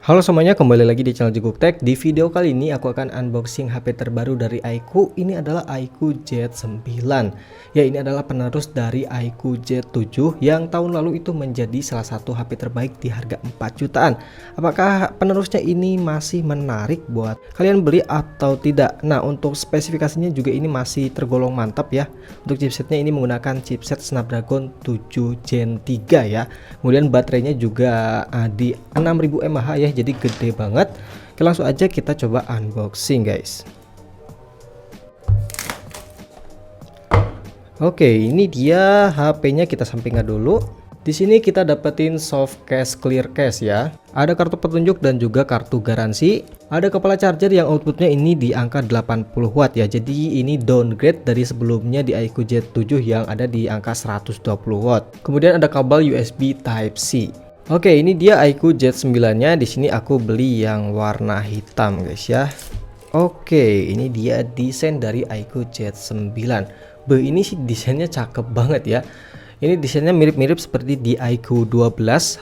Halo semuanya, kembali lagi di channel Jeguk Tech. Di video kali ini aku akan unboxing HP terbaru dari iQOO. Ini adalah iQOO Z9. Ya, ini adalah penerus dari iQOO Z7 yang tahun lalu itu menjadi salah satu HP terbaik di harga 4 jutaan. Apakah penerusnya ini masih menarik buat kalian beli atau tidak? Nah, untuk spesifikasinya juga ini masih tergolong mantap ya. Untuk chipsetnya ini menggunakan chipset Snapdragon 7 Gen 3 ya. Kemudian baterainya juga di 6000 mAh ya, jadi gede banget. Oke, langsung aja kita coba unboxing guys. Oke, ini dia HP-nya, kita sampingkan dulu. Di sini kita dapetin soft case clear case ya. Ada kartu petunjuk dan juga kartu garansi. Ada kepala charger yang outputnya ini di angka 80 watt ya. Jadi ini downgrade dari sebelumnya di iQOO Z7 yang ada di angka 120 watt. Kemudian ada kabel USB Type C. Oke, ini dia iQOO Z9-nya. Di sini aku beli yang warna hitam, guys ya. Oke, ini dia desain dari iQOO Z9. Ini sih desainnya cakep banget ya. Ini desainnya mirip-mirip seperti di iQOO 12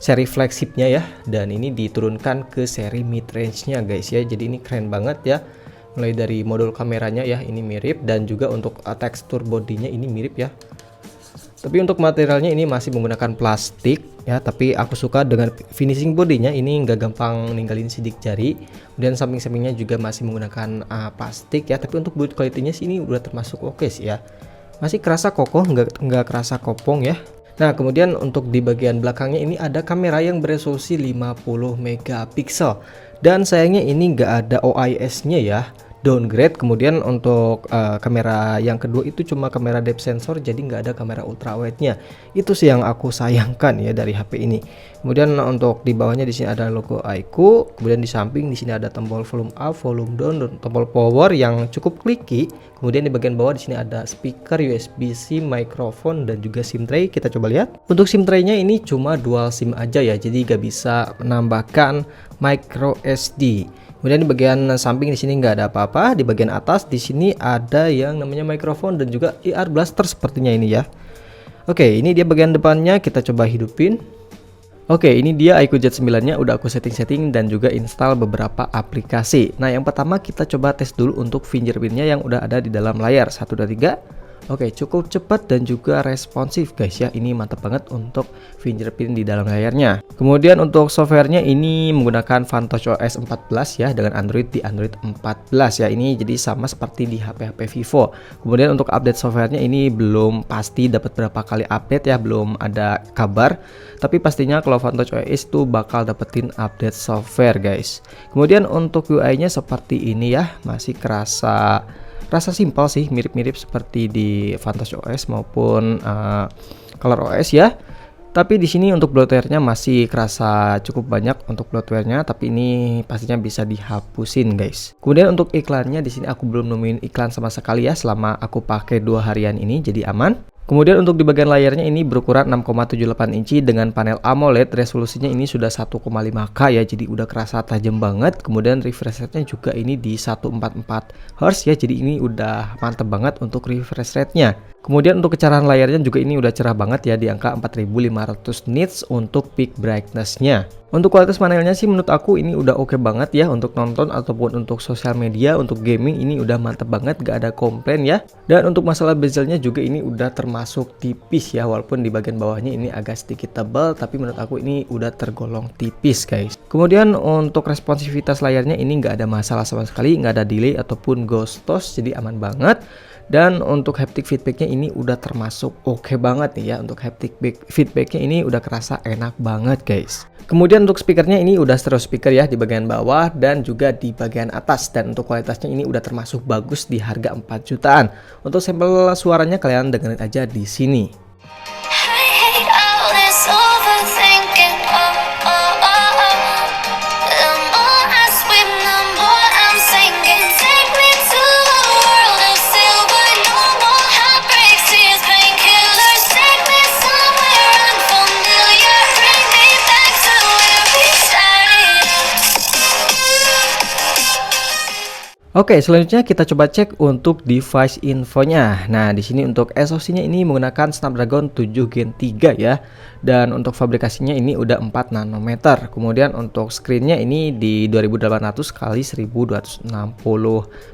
seri flagshipnya ya. Dan ini diturunkan ke seri mid range-nya, guys ya. Jadi ini keren banget ya. Mulai dari modul kameranya ya, ini mirip, dan juga untuk tekstur bodinya ini mirip ya. Tapi untuk materialnya ini masih menggunakan plastik ya, tapi aku suka dengan finishing bodinya, ini nggak gampang ninggalin sidik jari. Kemudian samping-sampingnya juga masih menggunakan plastik ya, tapi untuk build quality-nya sih ini udah termasuk oke sih ya. Masih kerasa kokoh, nggak kerasa kopong ya. Nah, kemudian untuk di bagian belakangnya ini ada kamera yang beresolusi 50 megapiksel. Dan sayangnya ini nggak ada OIS-nya ya, downgrade. Kemudian untuk kamera yang kedua itu cuma kamera depth sensor, jadi nggak ada kamera ultrawide-nya. Itu sih yang aku sayangkan ya dari HP ini. Kemudian untuk di bawahnya di sini ada logo iQOO. Kemudian di samping di sini ada tombol volume up, volume down, dan tombol power yang cukup kliki. Kemudian di bagian bawah di sini ada speaker, USB-C, microphone, dan juga SIM tray. Kita coba lihat. Untuk SIM tray-nya ini cuma dual SIM aja ya, jadi nggak bisa menambahkan micro SD. Kemudian di bagian samping di sini nggak ada apa-apa. Di bagian atas di sini ada yang namanya mikrofon dan juga ear blaster sepertinya ini ya. Oke, ini dia bagian depannya, kita coba hidupin. Oke, ini dia iQOO Z9-nya, udah aku setting-setting dan juga install beberapa aplikasi. Nah, yang pertama kita coba tes dulu untuk fingerprint-nya yang udah ada di dalam layar. 1, 2, 3. Oke, cukup cepat dan juga responsif guys ya. Ini mantap banget untuk fingerprint di dalam layarnya. Kemudian untuk softwarenya ini menggunakan Vantage OS 14 ya, dengan Android di Android 14 ya. Ini jadi sama seperti di HP-HP Vivo. Kemudian untuk update softwarenya ini belum pasti dapat berapa kali update ya, belum ada kabar. Tapi pastinya kalau Vantage OS itu bakal dapetin update software guys. Kemudian untuk UI-nya seperti ini ya, masih rasa simpel sih, mirip-mirip seperti di Vantage OS maupun Color OS ya. Tapi di sini untuk bloatware-nya masih kerasa cukup banyak untuk bloatware-nya, tapi ini pastinya bisa dihapusin guys. Kemudian untuk iklannya di sini aku belum nemuin iklan sama sekali ya selama aku pakai 2 harian ini, jadi aman. Kemudian untuk di bagian layarnya ini berukuran 6,78 inci dengan panel AMOLED, resolusinya ini sudah 1,5K ya, jadi udah kerasa tajam banget. Kemudian refresh rate-nya juga ini di 144 Hz ya, jadi ini udah mantep banget untuk refresh rate-nya. Kemudian untuk kecerahan layarnya juga ini udah cerah banget ya, di angka 4500 nits untuk peak brightness-nya. Untuk kualitas panelnya sih menurut aku ini udah oke banget ya, untuk nonton ataupun untuk sosial media, untuk gaming ini udah mantep banget, gak ada komplain ya. Dan untuk masalah bezelnya juga ini udah termasuk tipis ya, walaupun di bagian bawahnya ini agak sedikit tebal, tapi menurut aku ini udah tergolong tipis guys. Kemudian untuk responsivitas layarnya ini nggak ada masalah sama sekali, nggak ada delay ataupun ghost toast, jadi aman banget. Dan untuk haptic feedbacknya ini udah termasuk oke banget nih ya. Untuk haptic feedbacknya ini udah kerasa enak banget guys. Kemudian untuk speakernya ini udah stereo speaker ya, di bagian bawah dan juga di bagian atas. Dan untuk kualitasnya ini udah termasuk bagus di harga 4 jutaan. Untuk sampel suaranya kalian dengerin aja di sini. Oke, selanjutnya kita coba cek untuk device infonya. Nah, di sini untuk SoC-nya ini menggunakan Snapdragon 7 Gen 3 ya. dan untuk fabrikasinya ini udah 4 nanometer. Kemudian untuk screennya ini di 2800 kali 1260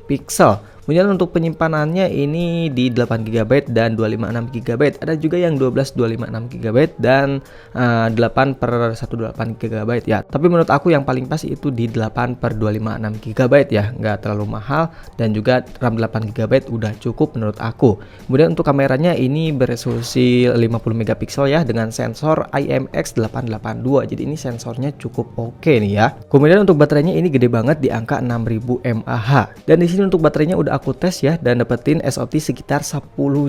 pixel. Kemudian untuk penyimpanannya ini di 8 GB dan 256 GB. Ada juga yang 12 256 GB dan 8 per 128 GB ya. Tapi menurut aku yang paling pas itu di 8 per 256 GB ya. Nggak terlalu mahal dan juga RAM 8 GB udah cukup menurut aku. Kemudian untuk kameranya ini beresolusi 50 megapiksel ya dengan sensor IMX882. Jadi ini sensornya cukup oke nih ya. Kemudian untuk baterainya ini gede banget di angka 6000 mAh. Dan di sini untuk baterainya udah aku tes ya dan dapetin SOT sekitar 10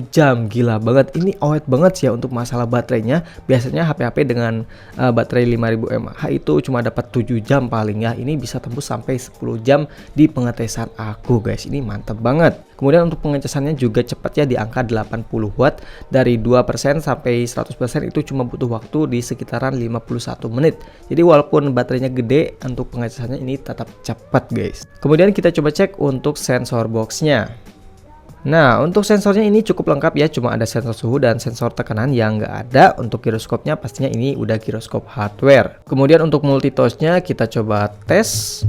jam. Gila banget, ini awet banget sih ya untuk masalah baterainya. Biasanya HP-HP dengan baterai 5000 mAh itu cuma dapat 7 jam paling ya. Ini bisa tembus sampai 10 jam di pengetesan aku guys. Ini mantep banget. Kemudian untuk pengecasannya juga cepat ya di angka 80 watt. Dari 2% sampai 100% itu cuma butuh waktu di sekitaran 51 menit. Jadi walaupun baterainya gede, untuk pengecasannya ini tetap cepat guys. Kemudian kita coba cek untuk sensor box. Nah, untuk sensornya ini cukup lengkap ya, cuma ada sensor suhu dan sensor tekanan yang nggak ada. Untuk giroskopnya pastinya ini udah giroskop hardware. Kemudian untuk multitouch-nya kita coba tes.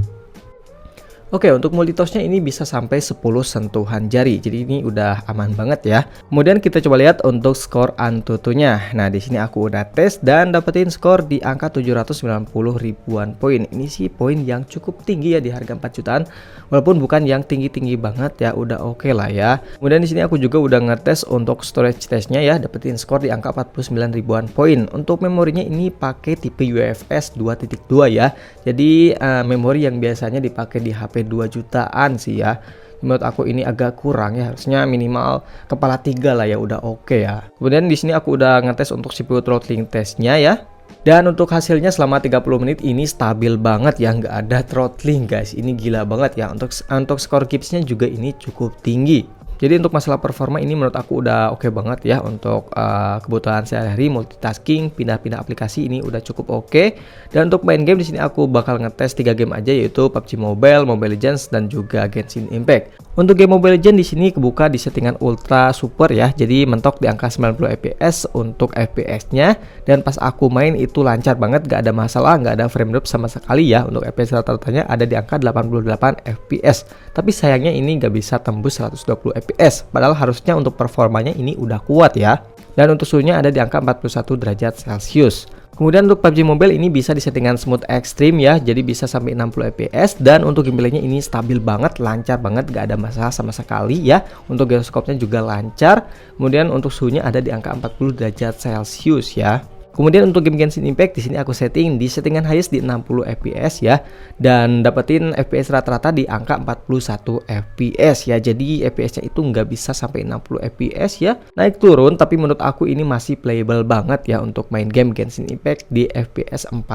Oke, untuk multitouch-nya ini bisa sampai 10 sentuhan jari. Jadi ini udah aman banget ya. Kemudian kita coba lihat untuk skor Antutu-nya. Nah, di sini aku udah tes dan dapetin skor di angka 790 ribuan poin. Ini sih poin yang cukup tinggi ya di harga 4 jutaan. Walaupun bukan yang tinggi-tinggi banget ya, udah oke lah ya. Kemudian di sini aku juga udah ngetes untuk storage testnya ya, dapetin skor di angka 49 ribuan poin. Untuk memorinya ini pakai tipe UFS 2.2 ya. Jadi memori yang biasanya dipakai di HP 2 jutaan sih ya. Menurut aku ini agak kurang ya, harusnya minimal kepala 3 lah ya, udah oke ya. Kemudian di sini aku udah ngetes untuk CPU throttling testnya ya. Dan untuk hasilnya selama 30 menit ini stabil banget ya, nggak ada throttling guys. Ini gila banget ya. Untuk skor Gibbs-nya juga ini cukup tinggi. Jadi untuk masalah performa ini menurut aku udah oke banget ya untuk kebutuhan sehari-hari, multitasking, pindah-pindah aplikasi ini udah cukup oke. Dan untuk main game di sini aku bakal ngetes 3 game aja, yaitu PUBG Mobile, Mobile Legends dan juga Genshin Impact. Untuk game Mobile Legends di sini kebuka di settingan ultra super ya. Jadi mentok di angka 90 fps untuk FPS-nya, dan pas aku main itu lancar banget, gak ada masalah, gak ada frame drop sama sekali ya. Untuk FPS rata-ratanya ada di angka 88 fps. Tapi sayangnya ini gak bisa tembus 120 fps. Padahal harusnya untuk performanya ini udah kuat ya. Dan untuk suhunya ada di angka 41 derajat Celcius. Kemudian untuk PUBG Mobile ini bisa di settingan smooth extreme ya, jadi bisa sampai 60 fps. Dan untuk gameplaynya ini stabil banget, lancar banget, gak ada masalah sama sekali ya. Untuk giroskopnya juga lancar. Kemudian untuk suhunya ada di angka 40 derajat Celcius ya. Kemudian untuk game Genshin Impact di sini aku setting di settingan highest di 60 fps ya, dan dapetin fps rata-rata di angka 41 fps ya. Jadi fps-nya itu nggak bisa sampai 60 fps ya, naik turun, tapi menurut aku ini masih playable banget ya untuk main game Genshin Impact di fps 41.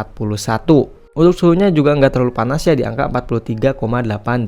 Untuk suhunya juga nggak terlalu panas ya, di angka 43,8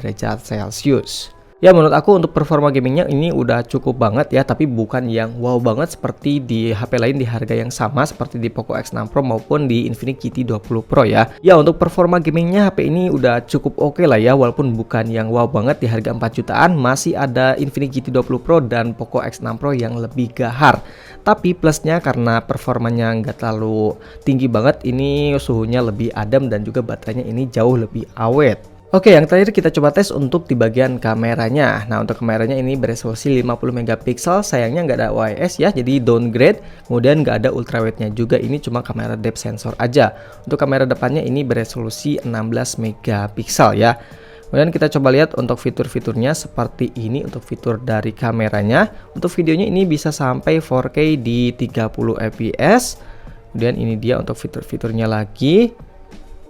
derajat Celcius. Ya menurut aku untuk performa gamingnya ini udah cukup banget ya, tapi bukan yang wow banget seperti di HP lain di harga yang sama seperti di Poco X6 Pro maupun di Infinix QT 20 Pro ya. Ya untuk performa gamingnya HP ini udah cukup oke lah ya, walaupun bukan yang wow banget di harga 4 jutaan. Masih ada Infinix QT 20 Pro dan Poco X6 Pro yang lebih gahar. Tapi plusnya karena performanya nggak terlalu tinggi banget, ini suhunya lebih adem dan juga baterainya ini jauh lebih awet. Oke, yang terakhir kita coba tes untuk di bagian kameranya. Nah, untuk kameranya ini beresolusi 50 megapiksel. Sayangnya nggak ada OIS ya, jadi downgrade. Kemudian nggak ada ultrawide-nya juga. Ini cuma kamera depth sensor aja. Untuk kamera depannya ini beresolusi 16 megapiksel ya. Kemudian kita coba lihat untuk fitur-fiturnya seperti ini. Untuk fitur dari kameranya, untuk videonya ini bisa sampai 4K di 30 fps. Kemudian ini dia untuk fitur-fiturnya lagi.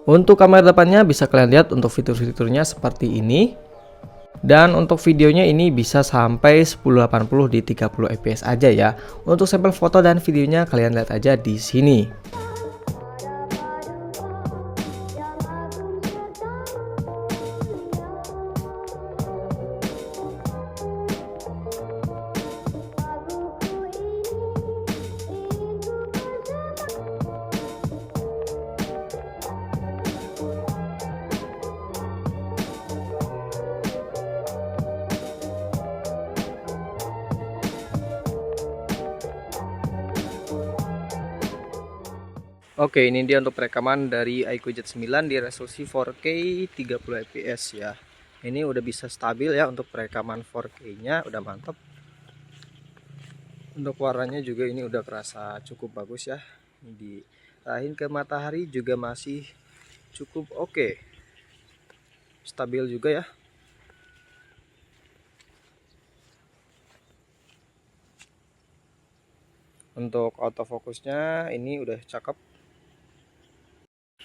Untuk kamera depannya bisa kalian lihat untuk fitur-fiturnya seperti ini. Dan untuk videonya ini bisa sampai 1080 di 30 fps aja ya. Untuk sampel foto dan videonya kalian lihat aja di sini. Oke, ini dia untuk perekaman dari iQOO Z9 di resolusi 4K 30 fps ya. Ini udah bisa stabil ya untuk perekaman 4K-nya, udah mantap. Untuk warnanya juga ini udah kerasa cukup bagus ya. Ini diarahin ke matahari juga masih cukup oke. Stabil juga ya. Untuk autofocusnya ini udah cakep.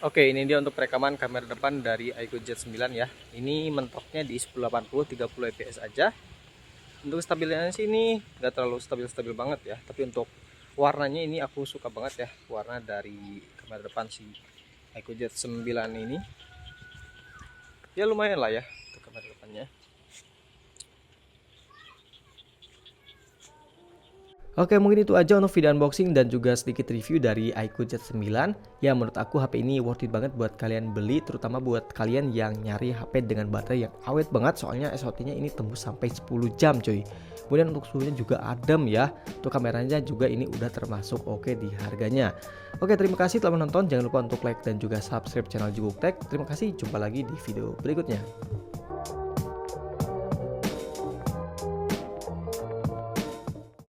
Oke, ini dia untuk perekaman kamera depan dari iQOO Z9 ya. Ini mentoknya di 1080 30 fps aja. Untuk stabilnya sih ini nggak terlalu stabil banget ya, tapi untuk warnanya ini aku suka banget ya, warna dari kamera depan si iQOO Z9 ini. Ya lumayan lah ya untuk kamera depannya. Oke, mungkin itu aja untuk video unboxing dan juga sedikit review dari iQOO Z9. Ya, menurut aku HP ini worth it banget buat kalian beli, terutama buat kalian yang nyari HP dengan baterai yang awet banget, soalnya SOT-nya ini tembus sampai 10 jam cuy. Kemudian untuk suhunya juga adem ya. Untuk kameranya juga ini udah termasuk oke di harganya. Oke, terima kasih telah menonton. Jangan lupa untuk like dan juga subscribe channel Jukuk Tech. Terima kasih, jumpa lagi di video berikutnya.